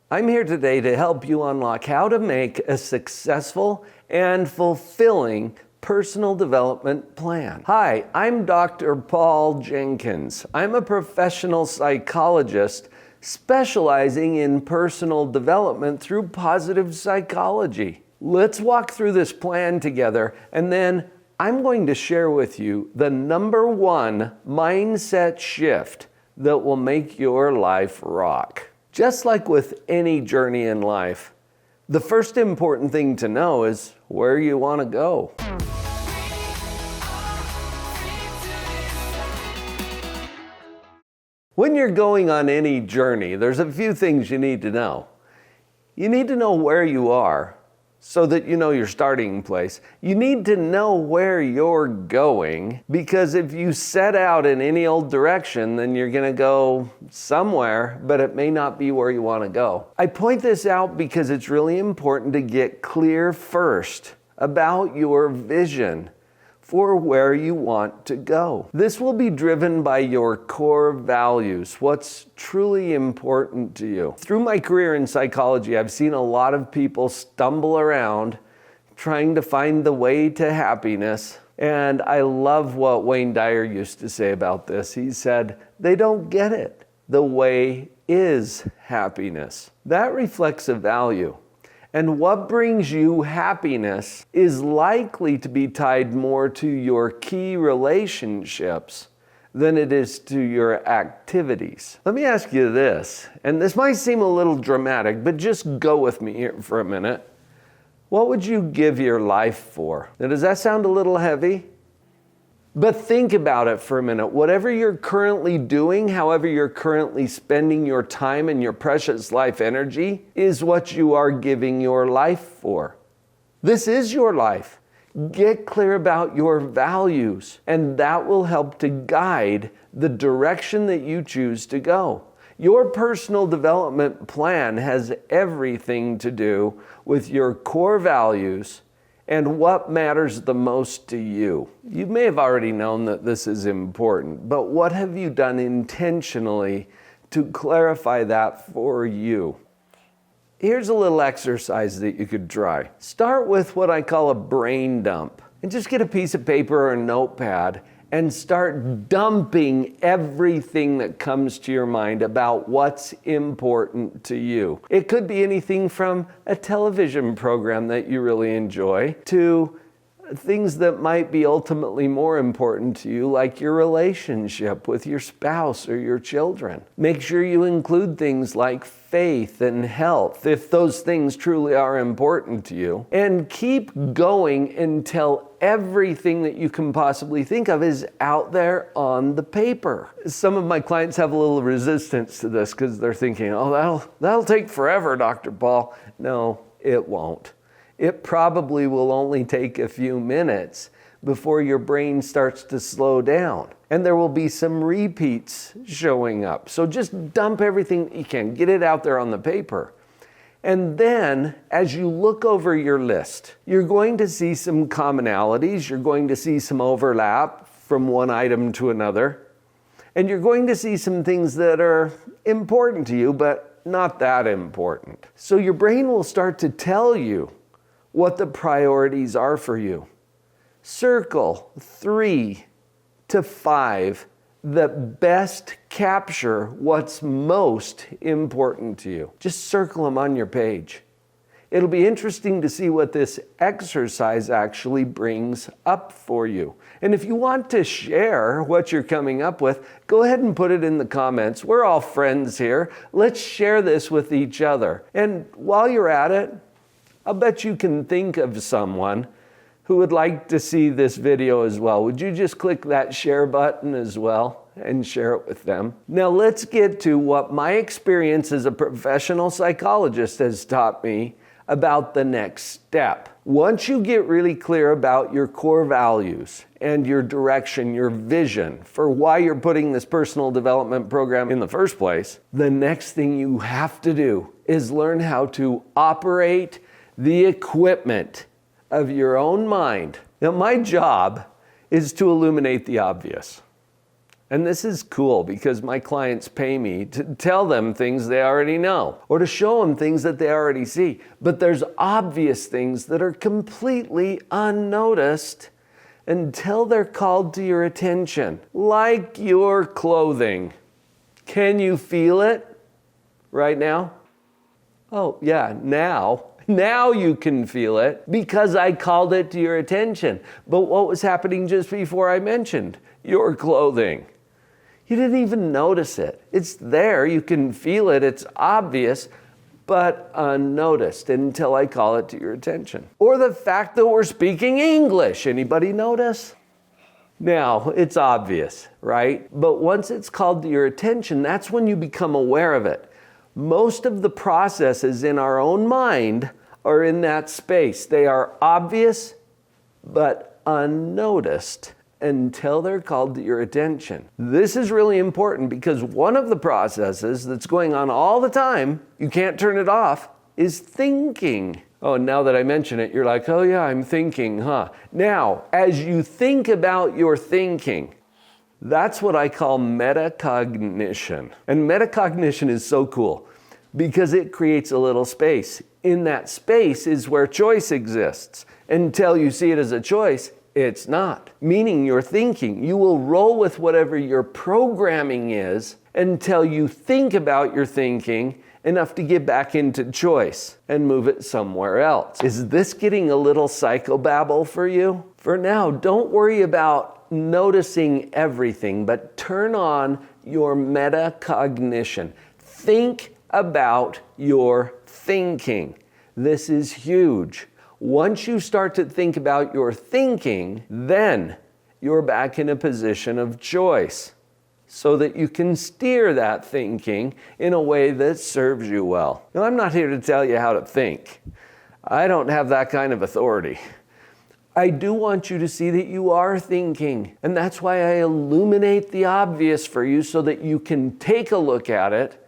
I'm here today to help you unlock how to make a successful and fulfilling personal development plan. Hi, I'm Dr. Paul Jenkins. I'm a professional psychologist specializing in personal development through positive psychology. Let's walk through this plan together, and then I'm going to share with you the number one mindset shift that will make your life rock. Just like with any journey in life, the first important thing to know is where you want to go. When you're going on any journey, there's a few things you need to know. You need to know where you are so that you know your starting place. You need to know where you're going, because if you set out in any old direction, then you're going to go somewhere, but it may not be where you want to go. I point this out because it's really important to get clear first about your vision for where you want to go. This will be driven by your core values, what's truly important to you. Through my career in psychology, I've seen a lot of people stumble around trying to find the way to happiness. And I love what Wayne Dyer used to say about this. He said, they don't get it. The way is happiness. That reflects a value. And what brings you happiness is likely to be tied more to your key relationships than it is to your activities. Let me ask you this, and this might seem a little dramatic, but just go with me here for a minute. What would you give your life for? Now, does that sound a little heavy? But think about it for a minute. Whatever you're currently doing, however you're currently spending your time and your precious life energy, is what you are giving your life for. This is your life. Get clear about your values, and that will help to guide the direction that you choose to go. Your personal development plan has everything to do with your core values and what matters the most to you. You may have already known that this is important, but what have you done intentionally to clarify that for you? Here's a little exercise that you could try. Start with what I call a brain dump, and just get a piece of paper or a notepad and start dumping everything that comes to your mind about what's important to you. It could be anything from a television program that you really enjoy to things that might be ultimately more important to you, like your relationship with your spouse or your children. Make sure you include things like faith and health, if those things truly are important to you. And keep going until everything that you can possibly think of is out there on the paper. Some of my clients have a little resistance to this because they're thinking, oh, that'll take forever, Dr. Paul. No, it won't. It probably will only take a few minutes before your brain starts to slow down. And there will be some repeats showing up. So just dump everything you can. Get it out there on the paper. And then, as you look over your list, you're going to see some commonalities. You're going to see some overlap from one item to another. And you're going to see some things that are important to you, but not that important. So your brain will start to tell you what the priorities are for you. Circle 3 to 5 that best capture what's most important to you. Just circle them on your page. It'll be interesting to see what this exercise actually brings up for you. And if you want to share what you're coming up with, go ahead and put it in the comments. We're all friends here. Let's share this with each other. And while you're at it, I'll bet you can think of someone who would like to see this video as well. Would you just click that share button as well and share it with them? Now let's get to what my experience as a professional psychologist has taught me about the next step. Once you get really clear about your core values and your direction, your vision for why you're putting this personal development program in the first place, the next thing you have to do is learn how to operate the equipment of your own mind. Now, my job is to illuminate the obvious. And this is cool because my clients pay me to tell them things they already know or to show them things that they already see. But there's obvious things that are completely unnoticed until they're called to your attention, like your clothing. Can you feel it right now? Oh, yeah, now. Now you can feel it because I called it to your attention. But what was happening just before I mentioned your clothing? You didn't even notice it. It's there. You can feel it. It's obvious, but unnoticed until I call it to your attention. Or the fact that we're speaking English. Anybody notice? Now, it's obvious, right? But once it's called to your attention, that's when you become aware of it. Most of the processes in our own mind are in that space. They are obvious, but unnoticed until they're called to your attention. This is really important because one of the processes that's going on all the time, you can't turn it off, is thinking. Oh, and now that I mention it, you're like, oh yeah, I'm thinking, huh? Now, as you think about your thinking, that's what I call metacognition. And metacognition is so cool because it creates a little space. In that space is where choice exists. Until you see it as a choice, it's not. Meaning you're thinking. You will roll with whatever your programming is until you think about your thinking enough to get back into choice and move it somewhere else. Is this getting a little psychobabble for you? For now, don't worry about noticing everything, but turn on your metacognition. Think about your thinking. This is huge. Once you start to think about your thinking, then you're back in a position of choice so that you can steer that thinking in a way that serves you well. Now, I'm not here to tell you how to think. I don't have that kind of authority. I do want you to see that you are thinking, and that's why I illuminate the obvious for you so that you can take a look at it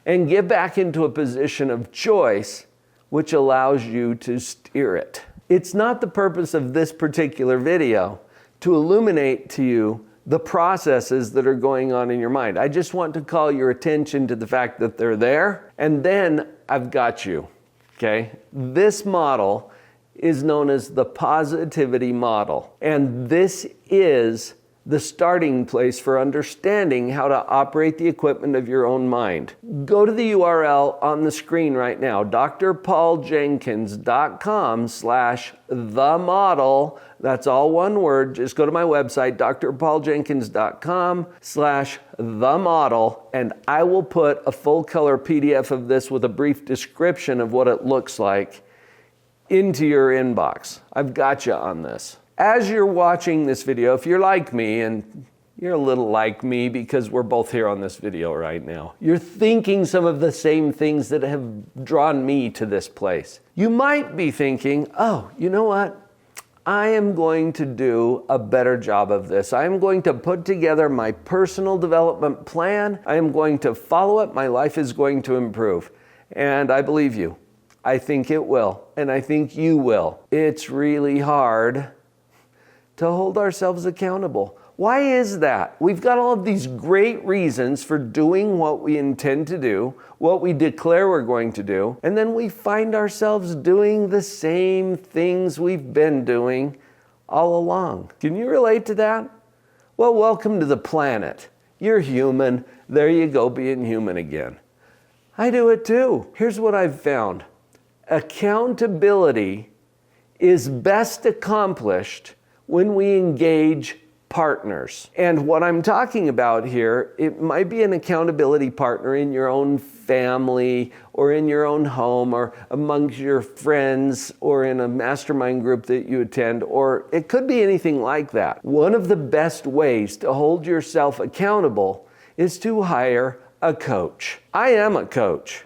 and get back into a position of choice, which allows you to steer it. It's not the purpose of this particular video to illuminate to you the processes that are going on in your mind. I just want to call your attention to the fact that they're there, and then I've got you, okay? This model is known as the positivity model, and this is the starting place for understanding how to operate the equipment of your own mind. Go to the URL on the screen right now, drpauljenkins.com/themodel. That's all one word. Just go to my website, drpauljenkins.com/themodel, and I will put a full color PDF of this with a brief description of what it looks like into your inbox. I've got you on this. As you're watching this video, if you're like me, and you're a little like me because we're both here on this video right now, you're thinking some of the same things that have drawn me to this place. You might be thinking, oh, you know what? I am going to do a better job of this. I am going to put together my personal development plan. I am going to follow it. My life is going to improve. And I believe you. I think it will. And I think you will. It's really hard to hold ourselves accountable. Why is that? We've got all of these great reasons for doing what we intend to do, what we declare we're going to do, and then we find ourselves doing the same things we've been doing all along. Can you relate to that? Well, welcome to the planet. You're human. There you go, being human again. I do it too. Here's what I've found. Accountability is best accomplished when we engage partners. And what I'm talking about here, it might be an accountability partner in your own family or in your own home or amongst your friends or in a mastermind group that you attend, or it could be anything like that. One of the best ways to hold yourself accountable is to hire a coach. I am a coach,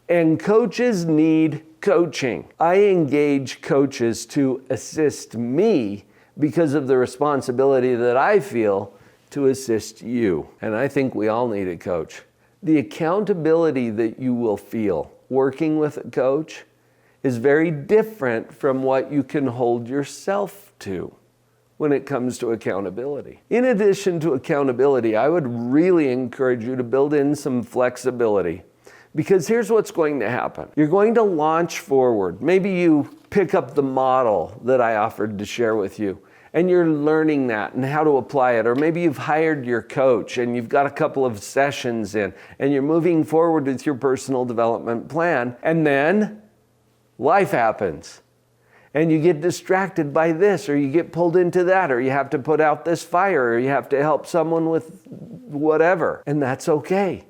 and coaches need coaching. I engage coaches to assist me because of the responsibility that I feel to assist you. And I think we all need a coach. The accountability that you will feel working with a coach is very different from what you can hold yourself to when it comes to accountability. In addition to accountability, I would really encourage you to build in some flexibility. Because here's what's going to happen. You're going to launch forward. Maybe you pick up the model that I offered to share with you, and you're learning that and how to apply it. Or maybe you've hired your coach and you've got a couple of sessions in, and you're moving forward with your personal development plan, and then life happens. And you get distracted by this, or you get pulled into that, or you have to put out this fire, or you have to help someone with whatever. And that's okay.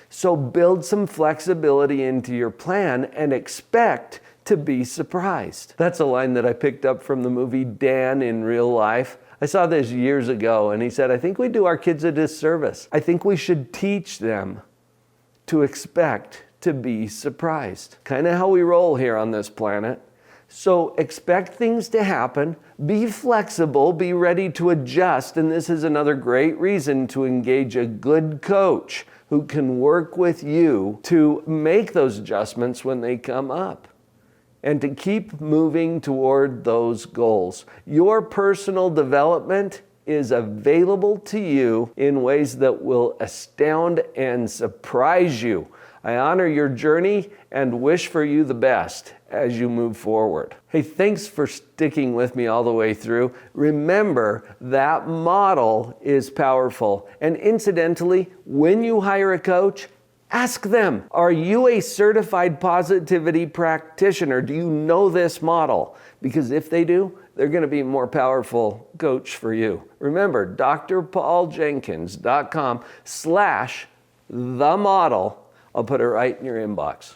So build some flexibility into your plan and expect to be surprised. That's a line that I picked up from the movie Dan in Real Life. I saw this years ago, and he said, I think we do our kids a disservice. I think we should teach them to expect to be surprised. Kind of how we roll here on this planet. So expect things to happen, be flexible, be ready to adjust, and this is another great reason to engage a good coach who can work with you to make those adjustments when they come up and to keep moving toward those goals. Your personal development is available to you in ways that will astound and surprise you. I honor your journey and wish for you the best as you move forward. Hey, thanks for sticking with me all the way through. Remember, that model is powerful. And incidentally, when you hire a coach, ask them, are you a certified positivity practitioner? Do you know this model? Because if they do, they're going to be a more powerful coach for you. Remember, drpauljenkins.com/themodel. I'll put it right in your inbox.